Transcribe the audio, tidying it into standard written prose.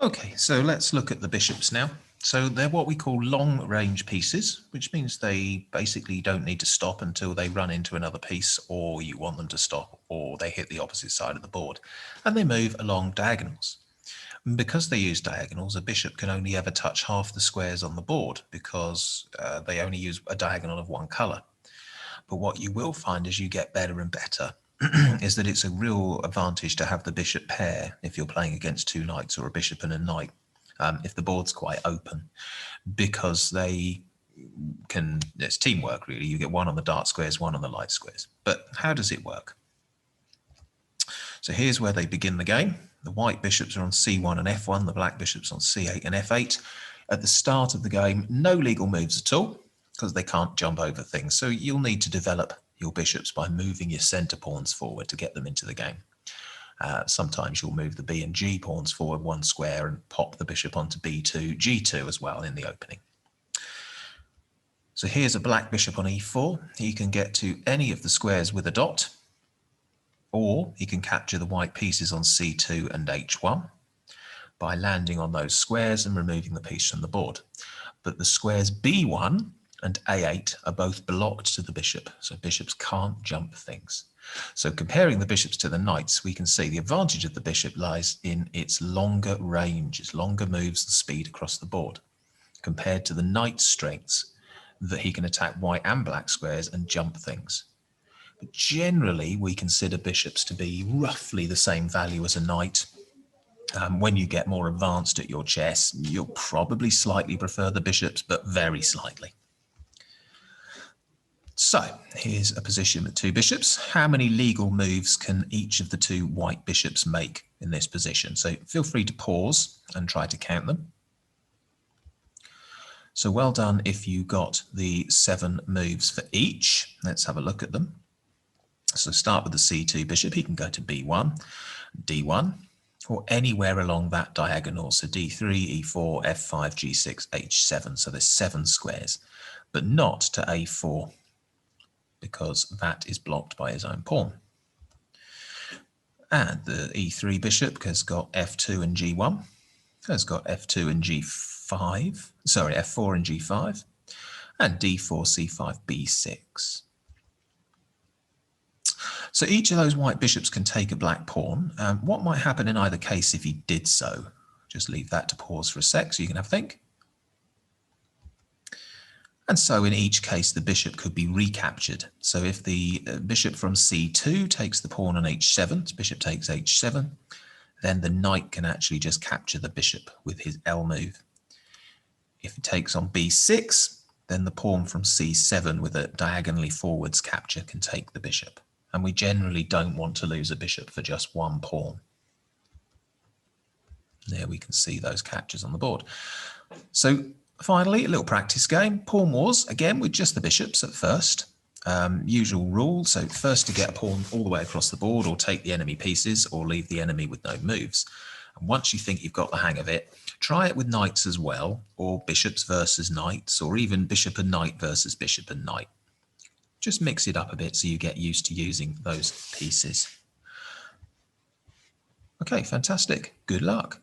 Okay, so let's look at the bishops now. So they're what we call long range pieces, which means they basically don't need to stop until they run into another piece, or you want them to stop, or they hit the opposite side of the board. And they move along diagonals. And because they use diagonals, a bishop can only ever touch half the squares on the board because they only use a diagonal of one color. But what you will find as you get better and better is that it's a real advantage to have the bishop pair if you're playing against two knights or a bishop and a knight, if the board's quite open, because they can, it's teamwork really. You get one on the dark squares, one on the light squares. But how does it work? So here's where they begin the game. The white bishops are on c1 and f1, the black bishops on c8 and f8. At the start of the game, no legal moves at all, because they can't jump over things. So you'll need to develop your bishops by moving your center pawns forward to get them into the game. Sometimes you'll move the b and g pawns forward one square and pop the bishop onto b2, g2 as well in the opening. So here's a black bishop on e4. He can get to any of the squares with a dot, or he can capture the white pieces on c2 and h1 by landing on those squares and removing the piece from the board. But the squares b1 and a8 are both blocked to the bishop, so bishops can't jump things. So comparing the bishops to the knights, we can see the advantage of the bishop lies in its longer range, its longer moves and speed across the board, compared to the knight's strengths, that he can attack white and black squares and jump things. But generally, we consider bishops to be roughly the same value as a knight. When you get more advanced at your chess, you'll probably slightly prefer the bishops, but very slightly. So here's a position with two bishops. How many legal moves can each of the two white bishops make in this position? So feel free to pause and try to count them. So well done if you got the 7 moves for each. Let's have a look at them. So start with the c2 bishop. He can go to b1, d1, or anywhere along that diagonal. So d3, e4, f5, g6, h7. So there's 7 squares, but not to a4, because that is blocked by his own pawn. And the e3 bishop has got f2 and g1, has got f2 and g5, sorry, f4 and g5, and d4, c5, b6. So each of those white bishops can take a black pawn. What might happen in either case if he did so? Just leave that to pause for a sec so you can have a think. And so in each case, the bishop could be recaptured. So if the bishop from c2 takes the pawn on h7, bishop takes h7, then the knight can actually just capture the bishop with his L move. If it takes on b6, then the pawn from c7 with a diagonally forwards capture can take the bishop. And we generally don't want to lose a bishop for just one pawn. There we can see those captures on the board. So finally, a little practice game. Pawn wars, again, with just the bishops at first. Usual rule, so first to get a pawn all the way across the board, or take the enemy pieces, or leave the enemy with no moves. And once you think you've got the hang of it, try it with knights as well, or bishops versus knights, or even bishop and knight versus bishop and knight. Just mix it up a bit so you get used to using those pieces. Okay, fantastic. Good luck.